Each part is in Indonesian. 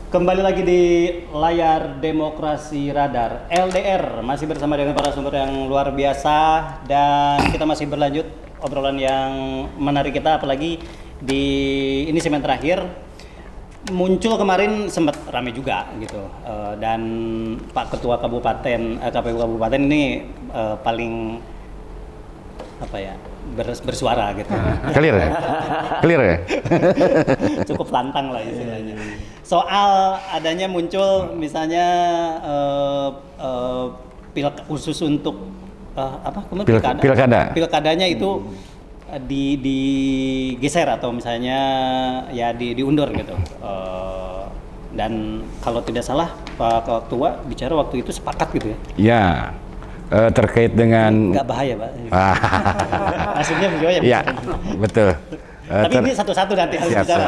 Kembali lagi di layar Demokrasi Radar LDR, masih bersama dengan para sumber yang luar biasa dan kita masih berlanjut obrolan yang menarik kita, apalagi di ini segmen terakhir muncul kemarin sempat rame juga gitu. Dan Pak Ketua Kabupaten KPU Kabupaten ini paling apa ya, bersuara gitu. Clear ya? Clear ya? Cukup lantang lah istilahnya. Soal adanya muncul misalnya khusus untuk Pilkada. Pilkadanya itu digeser atau misalnya ya diundur gitu. Dan kalau tidak salah Pak Ketua bicara waktu itu sepakat gitu ya. Ya, terkait dengan Nggak bahaya Pak. Maksudnya beliau ya. Ya, betul. Tapi ini satu-satu nanti harus bicara.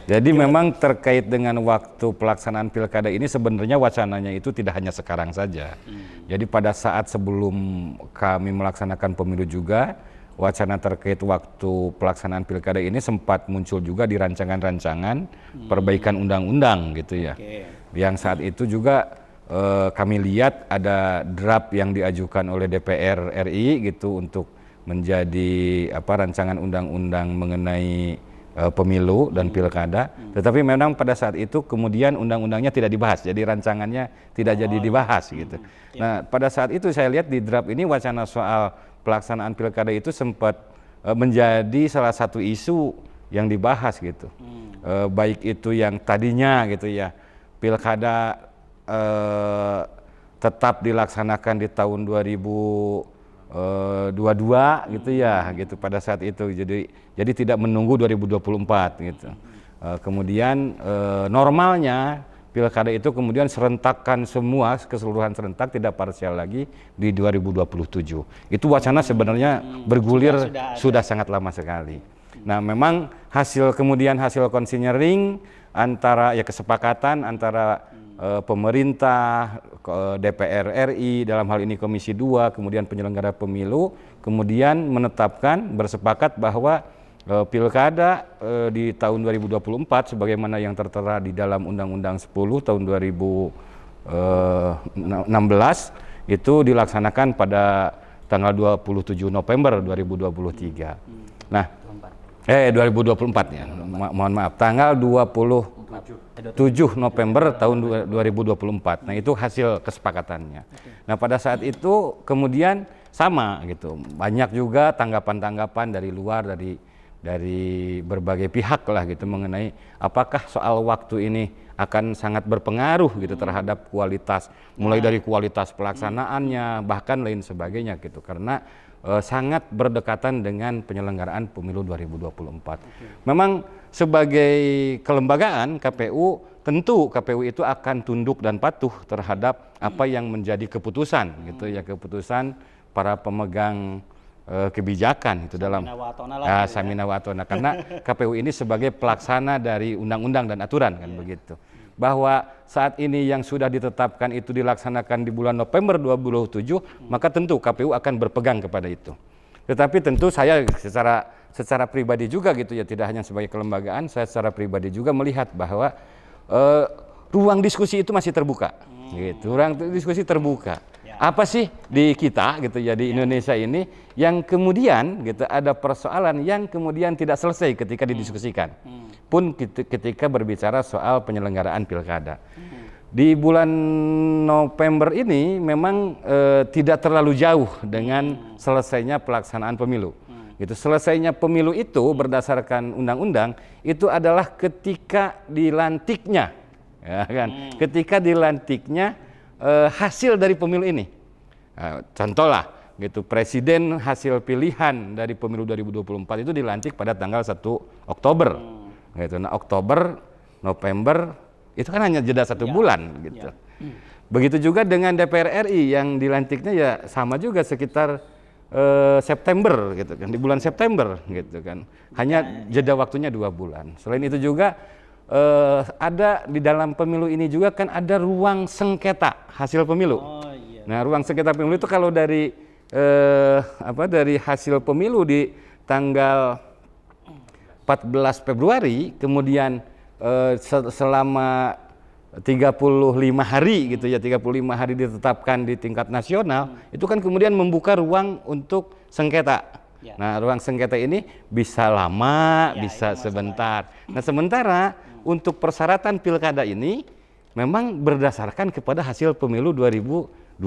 Jadi memang terkait dengan waktu pelaksanaan pilkada ini sebenarnya wacananya itu tidak hanya sekarang saja. Jadi pada saat sebelum kami melaksanakan pemilu juga, wacana terkait waktu pelaksanaan pilkada ini sempat muncul juga di rancangan-rancangan perbaikan undang-undang gitu ya. Yang saat itu juga kami lihat ada draft yang diajukan oleh DPR RI gitu untuk menjadi rancangan undang-undang mengenai pemilu dan pilkada, tetapi memang pada saat itu kemudian undang-undangnya tidak dibahas, jadi rancangannya tidak jadi dibahas gitu. Nah, pada saat itu saya lihat di draft ini wacana soal pelaksanaan pilkada itu sempat menjadi salah satu isu yang dibahas gitu. Baik itu yang tadinya gitu ya, pilkada tetap dilaksanakan di tahun 2022 gitu ya, gitu pada saat itu. Jadi tidak menunggu 2024 gitu. Kemudian normalnya pilkada itu kemudian serentakkan semua, keseluruhan serentak, tidak parsial lagi di 2027. Itu wacana sebenarnya bergulir sudah sangat lama sekali. Nah, memang hasil konsinyering antara kesepakatan antara pemerintah, DPR RI, dalam hal ini Komisi 2, kemudian penyelenggara pemilu, kemudian menetapkan bersepakat bahwa pilkada di tahun 2024 sebagaimana yang tertera di dalam Undang-Undang 10 tahun 2016 itu dilaksanakan pada tanggal 27 November 2023. Nah, 2024 ya. Mohon maaf, tanggal 27 November tahun 2024. Nah, itu hasil kesepakatannya. Nah, pada saat itu kemudian sama gitu. Banyak juga tanggapan-tanggapan dari luar, dari berbagai pihak lah gitu mengenai apakah soal waktu ini akan sangat berpengaruh gitu terhadap kualitas, mulai dari kualitas pelaksanaannya bahkan lain sebagainya gitu, karena sangat berdekatan dengan penyelenggaraan pemilu 2024. Memang sebagai kelembagaan KPU, tentu KPU itu akan tunduk dan patuh terhadap apa yang menjadi keputusan gitu ya, keputusan para pemegang kebijakan itu dalam Samina Watona, karena KPU ini sebagai pelaksana dari undang-undang dan aturan kan begitu. Bahwa saat ini yang sudah ditetapkan itu dilaksanakan di bulan November 2027, maka tentu KPU akan berpegang kepada itu. Tetapi tentu saya secara pribadi juga gitu ya, tidak hanya sebagai kelembagaan, saya secara pribadi juga melihat bahwa ruang diskusi itu masih terbuka. Gitu. Ruang diskusi terbuka. Apa sih di kita gitu ya, di Indonesia ini yang kemudian gitu ada persoalan yang kemudian tidak selesai ketika didiskusikan pun ketika berbicara soal penyelenggaraan pilkada. Di bulan November ini memang tidak terlalu jauh dengan selesainya pelaksanaan pemilu. Gitu. Selesainya pemilu itu berdasarkan undang-undang itu adalah ketika dilantiknya, ya kan? Ketika dilantiknya hasil dari pemilu ini. Contoh lah gitu, presiden hasil pilihan dari pemilu 2024 itu dilantik pada tanggal 1 Oktober. Gitu. Nah, Oktober, November itu kan hanya jeda 1 bulan gitu. Begitu juga dengan DPR RI yang dilantiknya ya sama juga sekitar September gitu kan, di bulan September gitu kan. Hanya jeda waktunya 2 bulan. Selain itu juga ada di dalam pemilu ini juga kan ada ruang sengketa hasil pemilu. Nah, ruang sengketa pemilu itu kalau dari dari hasil pemilu di tanggal 14 Februari kemudian selama 35 hari gitu ya, 35 hari ditetapkan di tingkat nasional, itu kan kemudian membuka ruang untuk sengketa. Ya. Nah, ruang sengketa ini bisa lama, Ya, bisa itu sebentar. Nah, sementara untuk persyaratan pilkada ini memang berdasarkan kepada hasil pemilu 2024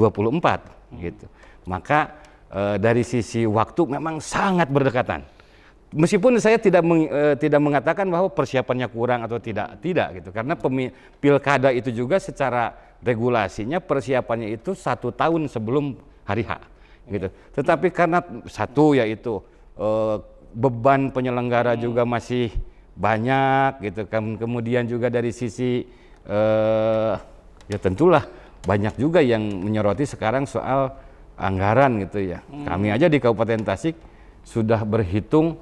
gitu. Maka dari sisi waktu memang sangat berdekatan. Meskipun saya tidak mengatakan bahwa persiapannya kurang atau tidak gitu, karena pilkada itu juga secara regulasinya persiapannya itu 1 tahun sebelum hari H, gitu. Tetapi karena satu yaitu beban penyelenggara juga masih banyak, gitu. Kemudian juga dari sisi ya tentulah banyak juga yang menyoroti sekarang soal anggaran gitu ya. Kami aja di Kabupaten Tasik sudah berhitung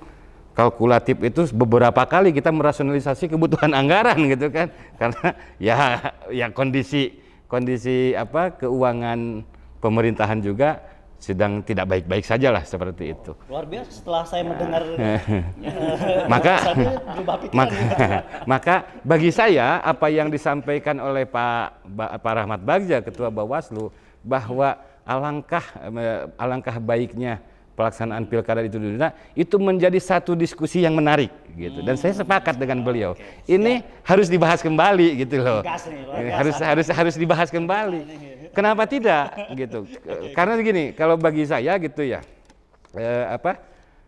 kalkulatif itu beberapa kali kita merasionalisasi kebutuhan anggaran gitu kan, karena ya kondisi keuangan pemerintahan juga sedang tidak baik-baik saja lah seperti itu. Luar biasa setelah saya mendengar maka bagi saya apa yang disampaikan oleh Pak Rahmat Bagja, Ketua Bawaslu, bahwa alangkah baiknya pelaksanaan pilkada itu di Indonesia, itu menjadi satu diskusi yang menarik gitu. Dan saya sepakat dengan beliau. Ini harus dibahas kembali gitu loh. Harus dibahas kembali. Kenapa tidak gitu? Karena begini, kalau bagi saya gitu ya,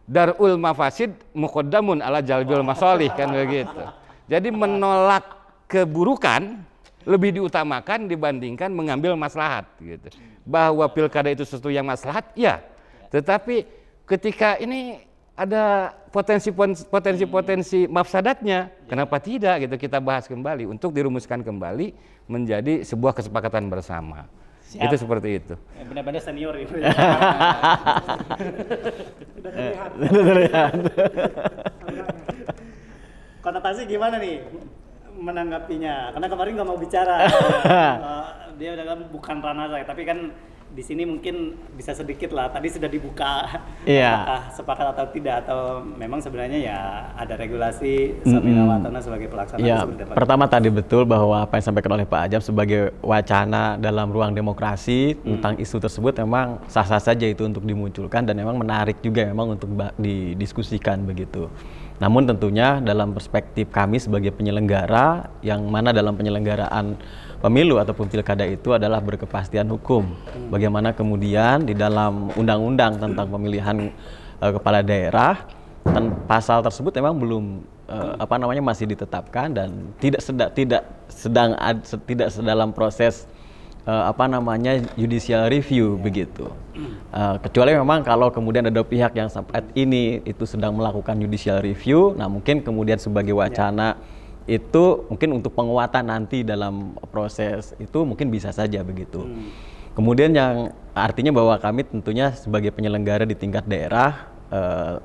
darul mafasid muqaddamun ala jalbil masolih kan begitu. Jadi menolak keburukan lebih diutamakan dibandingkan mengambil maslahat gitu. Bahwa pilkada itu sesuatu yang maslahat, ya. Tetapi ketika ini ada potensi mafsadatnya, kenapa tidak gitu kita bahas kembali untuk dirumuskan kembali menjadi sebuah kesepakatan bersama. Siap. Itu seperti itu. Benar-benar senior itu. Terlihat. Konotasi gimana nih menanggapinya? Karena kemarin nggak mau bicara. Dia udah kan bukan ranah saya, tapi kan di sini mungkin bisa sedikit lah. Tadi sudah dibuka, apakah sepakat atau tidak, atau memang sebenarnya ya ada regulasi Samina Watana sebagai pelaksana. Ya, pertama tadi betul bahwa apa yang disampaikan oleh Pak Ajam sebagai wacana dalam ruang demokrasi tentang isu tersebut memang sah-sah saja itu untuk dimunculkan dan memang menarik juga memang untuk didiskusikan begitu. Namun tentunya dalam perspektif kami sebagai penyelenggara, yang mana dalam penyelenggaraan pemilu ataupun pilkada itu adalah berkepastian hukum. Bagaimana kemudian di dalam undang-undang tentang pemilihan kepala daerah, pasal tersebut memang belum masih ditetapkan dan tidak sedalam proses judicial review begitu. Kecuali memang kalau kemudian ada pihak yang saat ini itu sedang melakukan judicial review, nah mungkin kemudian sebagai wacana itu mungkin untuk penguatan nanti dalam proses itu mungkin bisa saja begitu. Kemudian yang artinya bahwa kami tentunya sebagai penyelenggara di tingkat daerah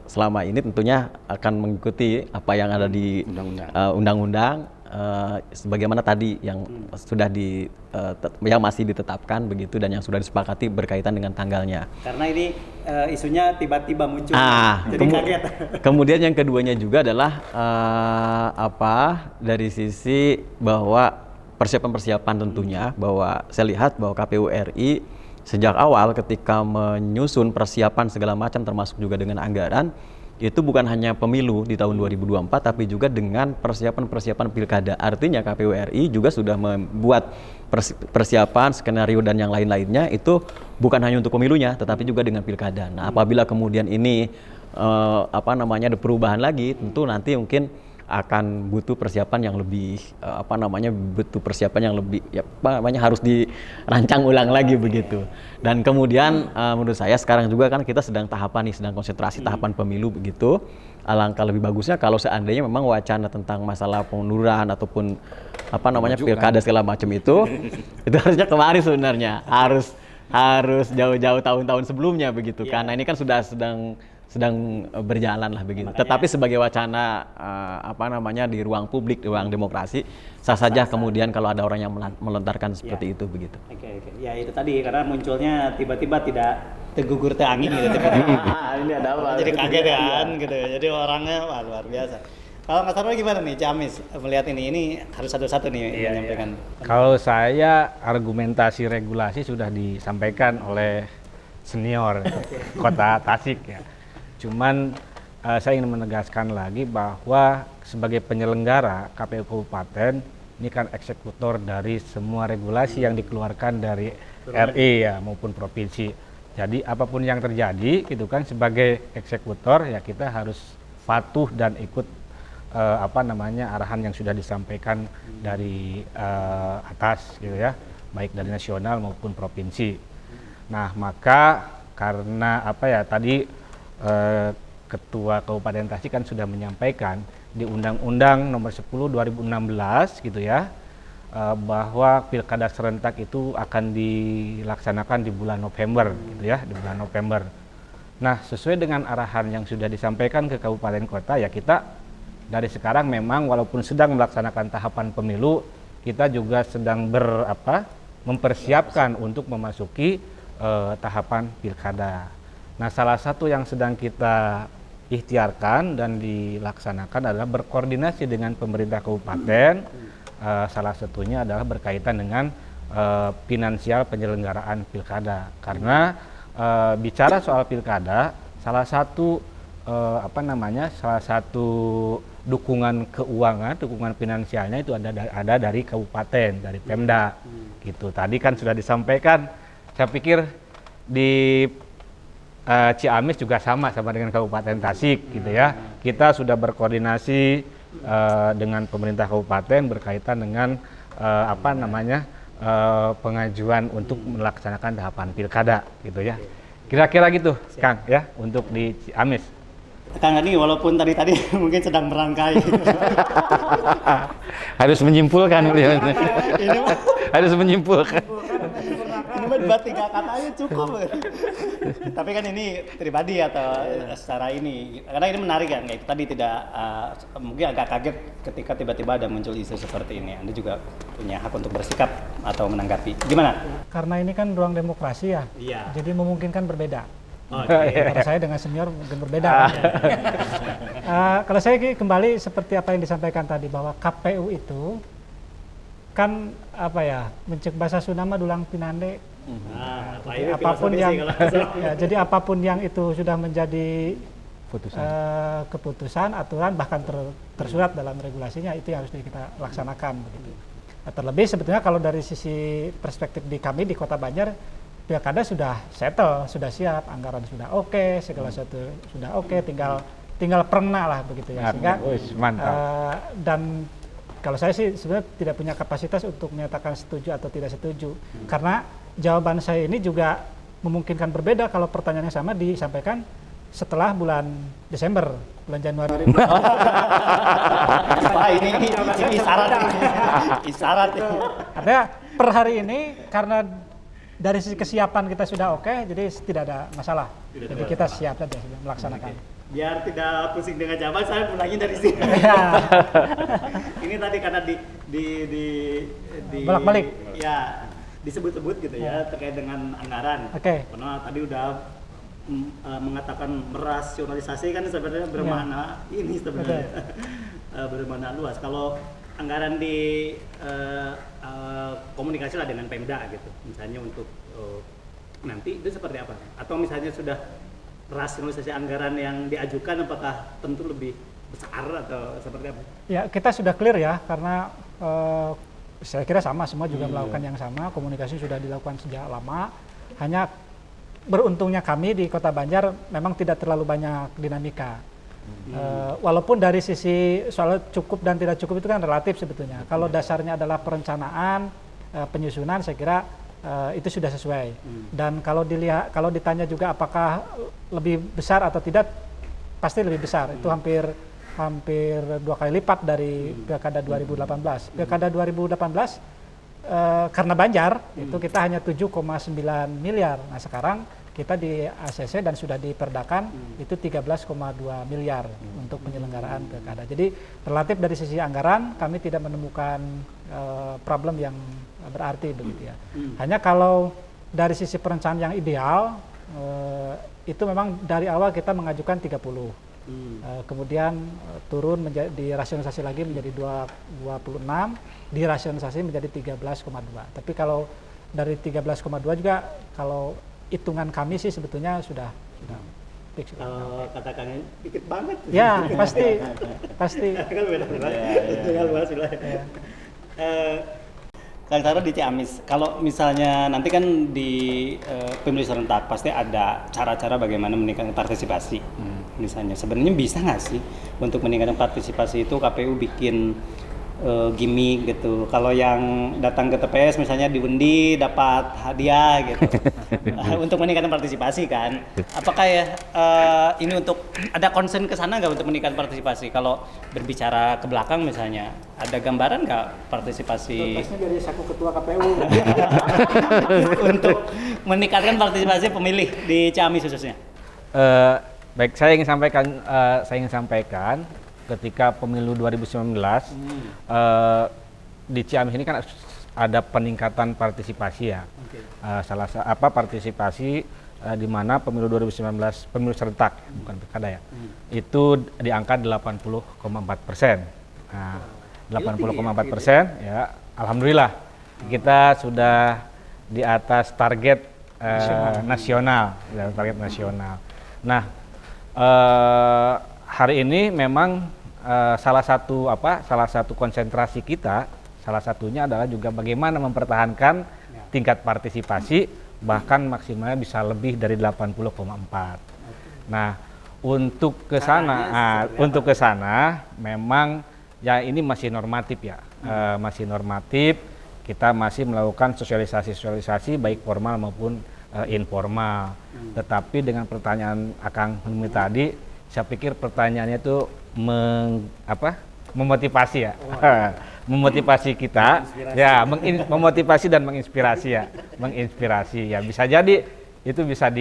selama ini tentunya akan mengikuti apa yang ada di undang-undang sebagaimana tadi yang sudah yang masih ditetapkan begitu dan yang sudah disepakati berkaitan dengan tanggalnya. Karena ini isunya tiba-tiba muncul, jadi kaget. Kemudian yang keduanya juga adalah dari sisi bahwa persiapan tentunya bahwa saya lihat bahwa KPU RI sejak awal ketika menyusun persiapan segala macam termasuk juga dengan anggaran, itu bukan hanya pemilu di tahun 2024 tapi juga dengan persiapan pilkada. Artinya KPU RI juga sudah membuat persiapan, skenario dan yang lain-lainnya itu bukan hanya untuk pemilunya tetapi juga dengan pilkada. Nah, apabila kemudian ini ada perubahan lagi, tentu nanti mungkin akan butuh persiapan yang lebih harus dirancang ulang lagi begitu. Dan kemudian menurut saya sekarang juga kan kita sedang konsentrasi tahapan pemilu begitu. Alangkah lebih bagusnya kalau seandainya memang wacana tentang masalah pengunduran ataupun pilkada segala macam itu harusnya kemarin sebenarnya harus jauh-jauh tahun-tahun sebelumnya begitu. Karena ini kan sedang berjalan lah begitu. Tetapi sebagai wacana di ruang publik, di ruang demokrasi, sah saja kemudian kalau ada orang yang melontarkan seperti itu begitu. Oke. Ya itu tadi karena munculnya tiba-tiba tidak tegugur angin gitu. Ini ada apa? Jadi kaget kan gitu. Jadi orangnya luar biasa. Kalau Mas Arno gimana nih, Ciamis melihat ini? Ini harus satu-satu nih menyampaikan. Kalau saya argumentasi regulasi sudah disampaikan oleh senior Kota Tasik ya. Cuman saya ingin menegaskan lagi bahwa sebagai penyelenggara KPU Kabupaten ini kan eksekutor dari semua regulasi yang dikeluarkan dari RI ya maupun provinsi. Jadi apapun yang terjadi gitu kan sebagai eksekutor ya kita harus patuh dan ikut arahan yang sudah disampaikan dari atas gitu ya, baik dari nasional maupun provinsi. Nah, maka karena tadi Ketua Kabupaten Tasik kan sudah menyampaikan di Undang-Undang Nomor 10 2016 gitu ya, bahwa pilkada serentak itu akan dilaksanakan di bulan November gitu ya, di bulan November. Nah, sesuai dengan arahan yang sudah disampaikan ke kabupaten kota ya kita dari sekarang memang walaupun sedang melaksanakan tahapan pemilu, kita juga sedang mempersiapkan untuk memasuki tahapan pilkada. Nah, salah satu yang sedang kita ikhtiarkan dan dilaksanakan adalah berkoordinasi dengan pemerintah kabupaten. Salah satunya adalah berkaitan dengan finansial penyelenggaraan pilkada. Karena bicara soal pilkada, salah satu dukungan keuangan, dukungan finansialnya itu ada dari kabupaten, dari Pemda. Gitu. Tadi kan sudah disampaikan. Saya pikir di Ciamis juga sama dengan Kabupaten Tasik gitu ya. Kita sudah berkoordinasi dengan pemerintah kabupaten berkaitan dengan pengajuan untuk melaksanakan tahapan pilkada gitu ya. Kira-kira gitu, Kang ya, untuk di Ciamis. Kang Ani walaupun tadi mungkin sedang merangkai. Harus menyimpulkan beliau. Harus menyimpulkan. Ini mah 3 kata aja cukup. Tapi kan ini pribadi atau secara ini, karena ini menarik kan, kayak itu tadi tidak mungkin agak kaget ketika tiba-tiba ada muncul isu seperti ini. Anda juga punya hak untuk bersikap atau menanggapi. Gimana? Karena ini kan ruang demokrasi ya, Iya. jadi memungkinkan berbeda. Okay. Kalau saya dengan senior mungkin berbeda. Kalau saya kembali seperti apa yang disampaikan tadi bahwa KPU itu kan mencek bahasa Sunda mah dulang pinande. Jadi apapun yang itu sudah menjadi keputusan, aturan bahkan tersurat dalam regulasinya itu yang harus kita laksanakan begitu. Terlebih sebetulnya kalau dari sisi perspektif di kami di Kota Banjar, pilkada sudah settle, sudah siap, anggaran sudah oke, segala sesuatu sudah oke, tinggal perna lah begitu ya. Sehingga dan kalau saya sih sebenarnya tidak punya kapasitas untuk menyatakan setuju atau tidak setuju, karena jawaban saya ini juga memungkinkan berbeda kalau pertanyaannya sama disampaikan setelah bulan Desember, bulan Januari. ini isyarat. Artinya per hari ini karena dari sisi kesiapan kita sudah oke, jadi tidak ada masalah. Jadi kita siap saja melaksanakan. Biar tidak pusing dengan jawaban, saya mulainya dari sini. Ini tadi karena di bolak-balik. Ya, disebut-sebut gitu ya terkait dengan anggaran. Oke. Karena tadi udah mengatakan merasionalisasi kan sebenarnya bermakna ini sebenarnya bermakna luas. Kalau anggaran di komunikasi lah dengan Pemda gitu, misalnya untuk nanti itu seperti apa? Atau misalnya sudah rasionalisasi anggaran yang diajukan apakah tentu lebih besar atau seperti apa? Ya kita sudah clear ya, karena saya kira sama, semua juga melakukan yang sama, komunikasi sudah dilakukan sejak lama. Hanya beruntungnya kami di Kota Banjar memang tidak terlalu banyak dinamika. Walaupun dari sisi soal cukup dan tidak cukup itu kan relatif sebetulnya. Kalau dasarnya adalah perencanaan, penyusunan, saya kira itu sudah sesuai. Dan kalau ditanya juga apakah lebih besar atau tidak, pasti lebih besar. Itu hampir 2 kali lipat dari Pilkada 2018. Pilkada 2018 karena Banjar itu kita hanya 7,9 miliar. Nah sekarang kita di ACC dan sudah diperdakan itu 13,2 miliar untuk penyelenggaraan pilkada. Jadi relatif dari sisi anggaran kami tidak menemukan problem yang berarti begitu ya. Hanya kalau dari sisi perencanaan yang ideal itu memang dari awal kita mengajukan 30. Kemudian turun dirasionalisasi lagi menjadi 26, dirasionalisasi menjadi 13,2. Tapi kalau dari 13,2 juga kalau hitungan kami sih sebetulnya sudah fix. Kata Kang dikit banget. Ya, pasti. Kan beda tinggal bahas lah. Kang Taro di Ciamis, kalau misalnya nanti kan di pemilu serentak pasti ada cara-cara bagaimana meningkatkan partisipasi. Misalnya sebenarnya bisa nggak sih untuk meningkatkan partisipasi itu KPU bikin gimmick gitu. Kalau yang datang ke TPS misalnya diundi dapat hadiah gitu. Untuk meningkatkan partisipasi kan. Apakah ya ini untuk ada concern ke sana nggak untuk meningkatkan partisipasi? Kalau berbicara ke belakang misalnya ada gambaran nggak partisipasi Tesnya dari saku ketua KPU. untuk meningkatkan partisipasi pemilih di Ciamis khususnya? Baik, saya ingin sampaikan ketika pemilu 2019 di Ciamis ini kan ada peningkatan partisipasi ya. Partisipasi di mana pemilu 2019 pemilu serentak bukan pilkada ya. Itu di angka 80,4%. Nah, 80,4% ya, alhamdulillah kita sudah di atas target nasional, target nasional. Nah, hari ini memang salah satu konsentrasi kita, salah satunya adalah juga bagaimana mempertahankan tingkat partisipasi bahkan maksimalnya bisa lebih dari 80,4. Nah, untuk ke sana memang ya ini masih normatif ya, masih normatif. Kita masih melakukan sosialisasi baik formal maupun informal. Tetapi dengan pertanyaan Akang Helmi tadi, saya pikir pertanyaannya itu memotivasi ya, memotivasi kita, ya, memotivasi dan menginspirasi ya, bisa jadi itu bisa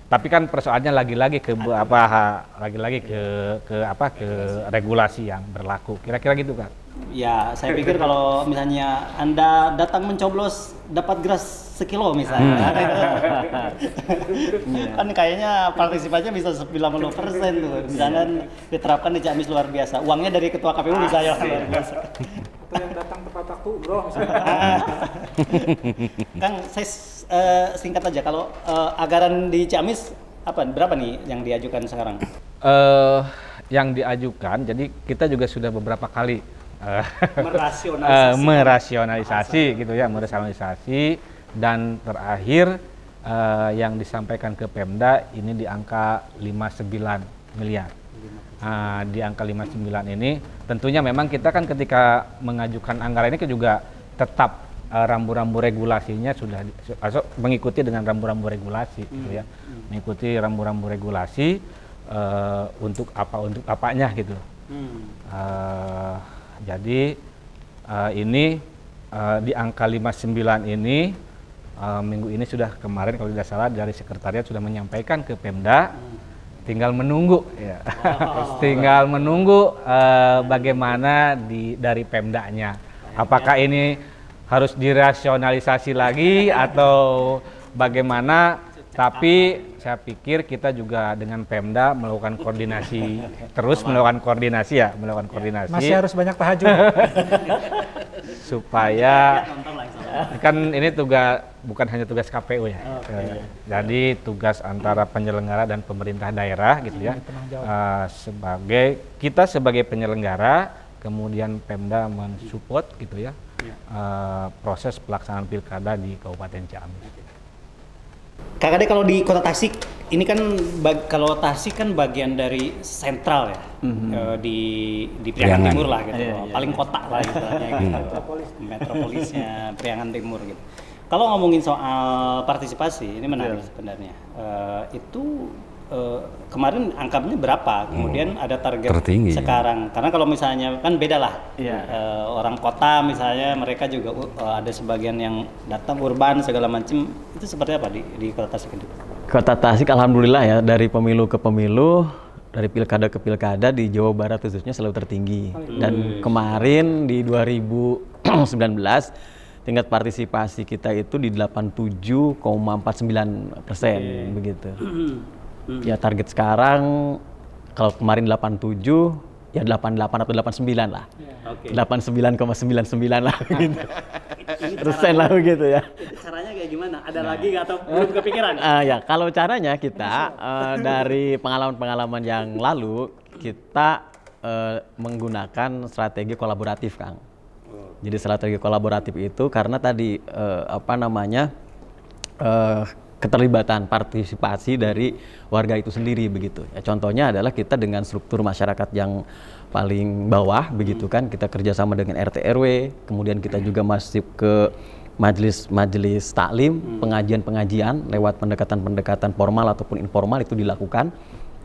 tapi kan persoalannya lagi-lagi ke regulasi yang berlaku, kira-kira gitu kan? Ya, saya pikir kalau misalnya Anda datang mencoblos dapat beras sekilo misalnya, kan kayaknya partisipasinya bisa 90% tuh. Misalnya diterapkan di Ciamis luar biasa. Uangnya dari ketua KPU misalnya luar biasa. Atau yang datang tepat waktu, bro. Kang, saya singkat aja. Kalau anggaran di Ciamis berapa nih yang diajukan sekarang? Yang diajukan, jadi kita juga sudah beberapa kali merasionalisasi gitu ya, merasionalisasi, dan terakhir yang disampaikan ke Pemda ini di angka 59 miliar. Di angka 59 ini tentunya memang kita kan ketika mengajukan anggaran ini juga tetap rambu-rambu regulasinya sudah mengikuti dengan rambu-rambu regulasi gitu ya. Mengikuti rambu-rambu regulasi untuk apanya gitu. Jadi ini di angka 59 ini minggu ini sudah kemarin kalau tidak salah dari sekretariat sudah menyampaikan ke Pemda, tinggal menunggu ya. Tinggal menunggu bagaimana dari Pemdanya. Apakah ini harus dirasionalisasi lagi atau bagaimana? Tapi saya pikir kita juga dengan Pemda melakukan koordinasi, melakukan koordinasi. Masih harus banyak tahajud. Supaya kan ini bukan hanya tugas KPU ya. Jadi tugas antara penyelenggara dan pemerintah daerah gitu ya. Sebagai penyelenggara, kemudian Pemda mensupport gitu ya. Proses pelaksanaan pilkada di Kabupaten Ciamis. Kak Ade, kalau di Kota Tasik ini kan kalau Tasik kan bagian dari sentral ya, di Priangan Timur lah gitu, paling kota lah gitu, metropolisnya Priangan Timur gitu. Kalau ngomongin soal partisipasi ini menarik sebenarnya. Itu kemarin angkanya berapa? Kemudian ada target tertinggi sekarang. Karena kalau misalnya kan beda lah. Orang kota misalnya mereka juga ada sebagian yang datang urban segala macam. Itu seperti apa di Kota Tasik ini? Kota Tasik alhamdulillah ya, dari pemilu ke pemilu, dari pilkada ke pilkada di Jawa Barat khususnya selalu tertinggi. Dan kemarin di 2019 tingkat partisipasi kita itu di 87,49% begitu. Ya target sekarang Kalau kemarin 87, ya 88 atau 89 lah. Oke. 89,99 lah gitu. Persen lah begitu ya. Itu caranya kayak gimana? Ada lagi nggak atau belum kepikiran? Ya kalau caranya kita dari pengalaman-pengalaman yang lalu kita menggunakan strategi kolaboratif, Kang. Jadi strategi kolaboratif itu karena tadi keterlibatan partisipasi dari warga itu sendiri begitu. Ya, contohnya adalah kita dengan struktur masyarakat yang paling bawah begitu kan, kita kerjasama dengan RT RW, kemudian kita juga masuk ke majelis taklim, pengajian lewat pendekatan formal ataupun informal itu dilakukan.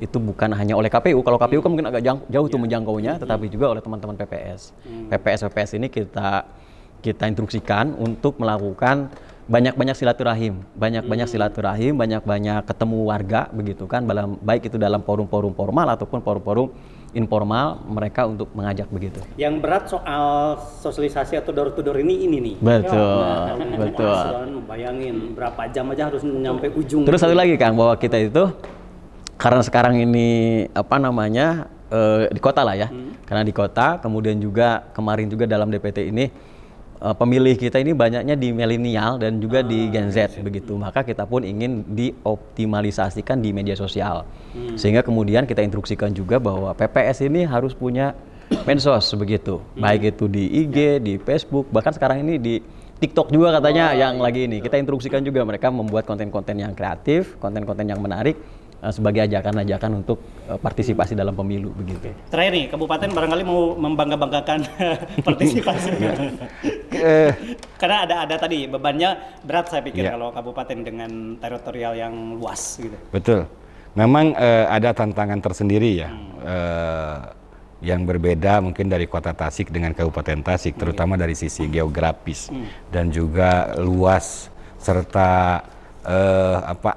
Itu bukan hanya oleh KPU. Kalau KPU kan mungkin agak jauh tuh menjangkaunya, tetapi juga oleh teman-teman PPS. PPS ini kita instruksikan untuk melakukan banyak-banyak silaturahim, banyak-banyak ketemu warga begitu kan, baik itu dalam forum-forum formal ataupun forum-forum informal mereka untuk mengajak begitu. Yang berat soal sosialisasi atau door to door ini nih. Betul. Bayangin berapa jam aja harus nyampe ujung. Terus satu lagi Kang, bahwa kita itu karena sekarang ini di kota lah ya, karena di kota, kemudian juga kemarin juga dalam DPT ini pemilih kita ini banyaknya di milenial dan juga di Gen Z begitu, maka kita pun ingin dioptimalisasikan di media sosial, sehingga kemudian kita instruksikan juga bahwa PPS ini harus punya medsos begitu, baik itu di IG, di Facebook, bahkan sekarang ini di TikTok juga katanya yang lagi ini, kita instruksikan juga mereka membuat konten-konten yang kreatif, konten-konten yang menarik, sebagai ajakan-ajakan untuk partisipasi dalam pemilu begitu. Terakhir nih, kabupaten barangkali mau membangga-banggakan partisipasi. Karena ada tadi bebannya berat saya pikir kalau kabupaten dengan teritorial yang luas gitu. Betul. Memang ada tantangan tersendiri ya. Yang berbeda mungkin dari Kota Tasik dengan Kabupaten Tasik, terutama dari sisi geografis dan juga luas serta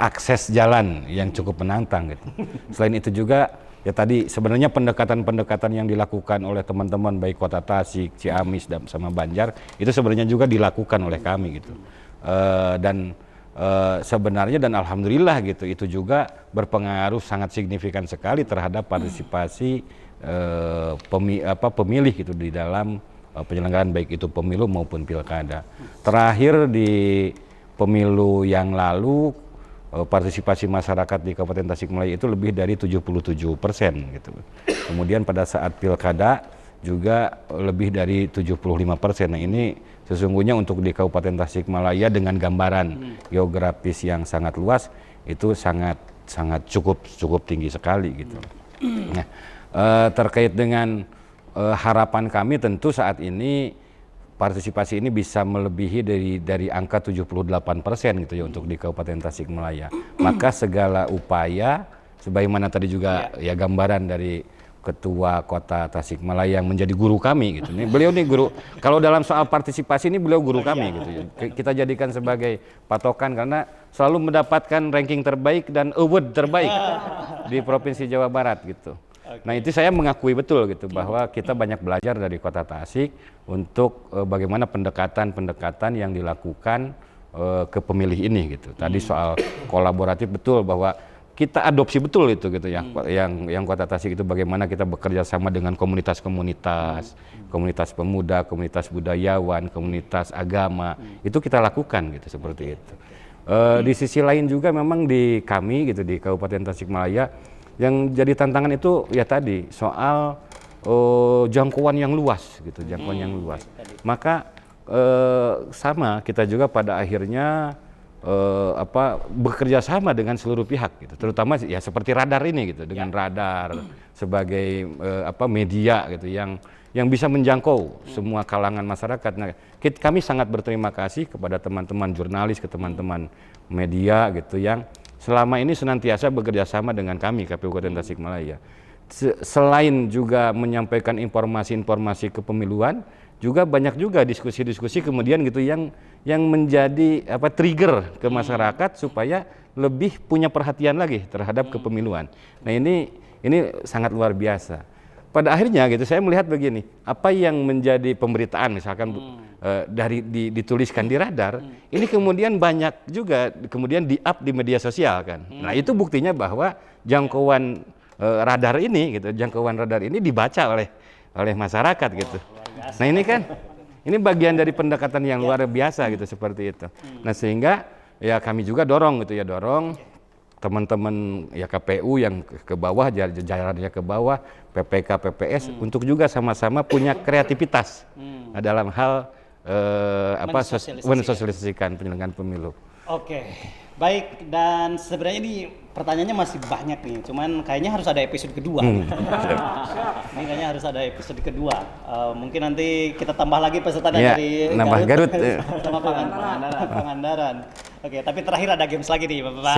akses jalan yang cukup menantang gitu. Selain itu juga ya tadi sebenarnya pendekatan-pendekatan yang dilakukan oleh teman-teman baik Kota Tasik, Ciamis dan sama Banjar itu sebenarnya juga dilakukan oleh kami gitu. Sebenarnya dan alhamdulillah gitu itu juga berpengaruh sangat signifikan sekali terhadap partisipasi pemilih gitu di dalam penyelenggaraan baik itu pemilu maupun pilkada. Terakhir di pemilu yang lalu partisipasi masyarakat di Kabupaten Tasikmalaya itu lebih dari 77% gitu. Kemudian pada saat pilkada juga lebih dari 75%. Nah ini sesungguhnya untuk di Kabupaten Tasikmalaya dengan gambaran geografis yang sangat luas itu sangat cukup tinggi sekali gitu. Nah, terkait dengan harapan kami tentu saat ini partisipasi ini bisa melebihi dari angka 78% gitu ya untuk di Kabupaten Tasikmalaya. Maka segala upaya sebagaimana tadi juga ya gambaran dari Ketua Kota Tasikmalaya yang menjadi guru kami gitu. Beliau nih guru, kalau dalam soal partisipasi ini beliau guru kami gitu ya. Kita jadikan sebagai patokan karena selalu mendapatkan ranking terbaik dan award terbaik di Provinsi Jawa Barat gitu. Nah itu saya mengakui betul gitu bahwa kita banyak belajar dari Kota Tasik untuk bagaimana pendekatan yang dilakukan ke pemilih ini gitu. Tadi soal kolaboratif betul bahwa kita adopsi betul itu gitu ya. Yang Kota Tasik itu bagaimana kita bekerja sama dengan komunitas-komunitas, komunitas pemuda, komunitas budayawan, komunitas agama. Itu kita lakukan gitu seperti itu. Di sisi lain juga memang di kami gitu di Kabupaten Tasikmalaya yang jadi tantangan itu ya tadi soal jangkauan yang luas gitu, jangkauan yang luas. Maka sama kita juga pada akhirnya bekerja sama dengan seluruh pihak gitu, terutama ya seperti radar ini gitu, dengan radar sebagai media gitu yang bisa menjangkau semua kalangan masyarakat. Nah, kami sangat berterima kasih kepada teman-teman jurnalis, ke teman-teman media gitu yang selama ini senantiasa bekerja sama dengan kami KPU Kabupaten Tasikmalaya. Selain juga menyampaikan informasi-informasi kepemiluan, juga banyak juga diskusi-diskusi kemudian gitu yang menjadi trigger ke masyarakat supaya lebih punya perhatian lagi terhadap kepemiluan. Nah ini sangat luar biasa. Pada akhirnya gitu saya melihat begini, apa yang menjadi pemberitaan misalkan dituliskan di radar, ini kemudian banyak juga kemudian di-up di media sosial kan. Nah itu buktinya bahwa jangkauan radar ini gitu, jangkauan radar ini dibaca oleh masyarakat gitu. Nah ini kan ini bagian dari pendekatan yang luar biasa gitu seperti itu. Nah sehingga ya kami juga dorong teman-teman ya KPU yang ke bawah, jajarannya ke bawah, PPK, PPS untuk juga sama-sama punya kreativitas dalam hal mensosialisasikan penyelenggaraan pemilu. Oke, baik, dan sebenarnya ini pertanyaannya masih banyak nih, cuman kayaknya harus ada episode kedua. Ini kayaknya harus ada episode kedua. Mungkin nanti kita tambah lagi peserta dari nambah Garut. Sama Pangandaran. Oke, tapi terakhir ada games lagi nih, Bapak.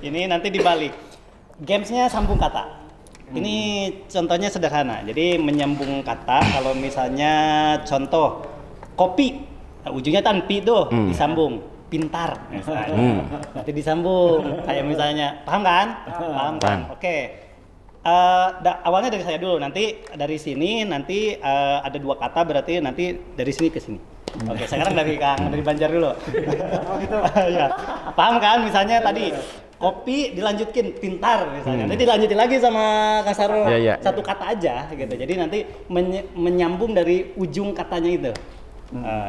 Ini nanti dibalik. Gamesnya sambung kata. Ini contohnya sederhana. Jadi menyambung kata. Kalau misalnya contoh kopi, ujungnya kan pi tuh, disambung pintar misalnya. Nanti disambung kayak misalnya, paham kan? Paham kan? Oke. Awalnya dari saya dulu. Nanti dari sini nanti ada 2 kata, berarti nanti dari sini ke sini. Oke, sekarang dari Banjar dulu. Ya. Paham kan? Misalnya tadi kopi dilanjutkin pintar misalnya. Nanti dilanjutin lagi sama Kang Saro. Satu kata aja gitu. Jadi nanti menyambung dari ujung katanya itu.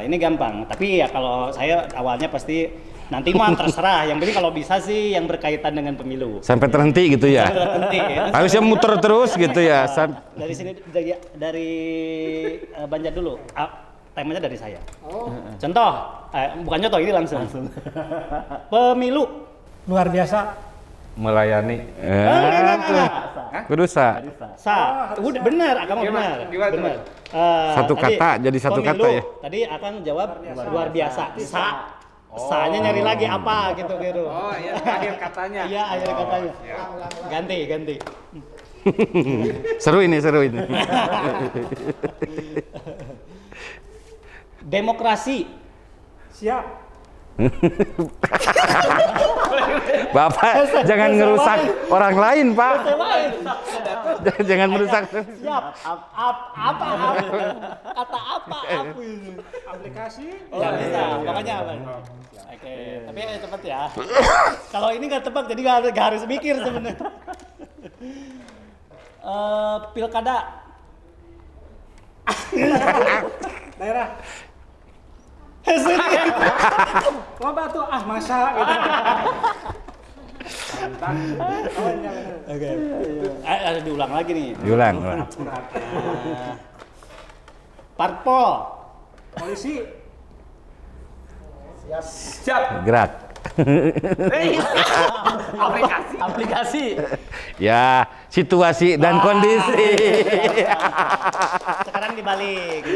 Ini gampang. Tapi ya kalau saya awalnya pasti nanti mah terserah. Yang penting kalau bisa sih yang berkaitan dengan pemilu. Sampai terhenti gitu ya. Sampai terhenti. Harusnya muter terus gitu ya. Dari sini dari Banjar dulu. Temanya dari saya. Contoh, bukan contoh, ini langsung. Pemilu Luar biasa. Melayani. Kudusa. Udah benar, agama benar. Benar. Satu kata, jadi satu pemilu, kata ya. Tadi akan jawab luar biasa. Sa-nya nyari lagi apa gitu. Oh iya, akhir katanya. Iya, akhir katanya. Ganti. Seru ini. Demokrasi. Siap. Bapak jangan ngerusak orang lain, Pak. Jangan merusak. Siap. Apa? Kata apa? Apa itu? Aplikasi. Nggak bisa. Pokoknya apa? Oke. Tapi ya cepet ya. Kalau ini nggak tebak, jadi nggak harus mikir sebenarnya. Pilkada. Daerah. Coba tuh masa gitu. Oke. Ada diulang lagi nih. Diulang. Parpol. Polisi. Siap. Gerak. Aplikasi. Ya, situasi dan kondisi. Sekarang dibalik.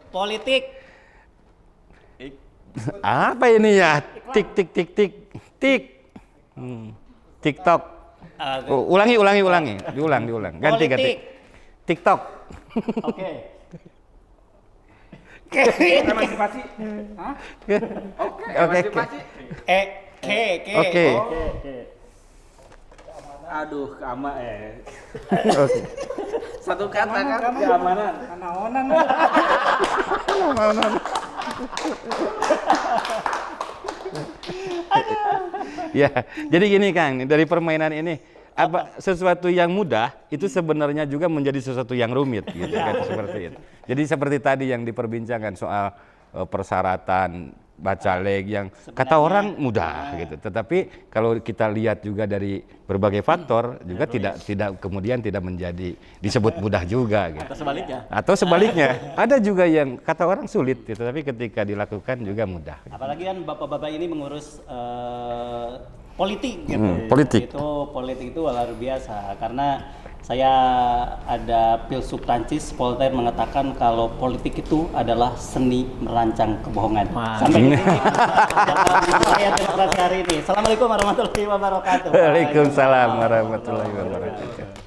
Politik. Apa ini ya? Tik. TikTok. Ulangi. Diulang. Ganti. TikTok. Oke. Emansipasi. Oke. Oke. Aduh, keama Oke. Satu kata kan keamanan. Naonan. Ya, jadi gini Kang, dari permainan ini sesuatu yang mudah itu sebenarnya juga menjadi sesuatu yang rumit gitu kan, seperti itu. Jadi seperti tadi yang diperbincangkan soal persyaratan bacaleg yang kata orang mudah gitu, tetapi kalau kita lihat juga dari berbagai faktor juga tidak kemudian tidak menjadi disebut mudah juga gitu. Atau sebaliknya ada juga yang kata orang sulit gitu, tapi ketika dilakukan juga mudah gitu. Apalagi kan bapak-bapak ini mengurus politik gitu. Politik itu luar biasa karena saya ada filsuf Prancis, Voltaire mengatakan kalau politik itu adalah seni merancang kebohongan. Sampai di sini saya demokrasi hari ini. Assalamualaikum warahmatullahi wabarakatuh. Waalaikumsalam warahmatullahi wabarakatuh.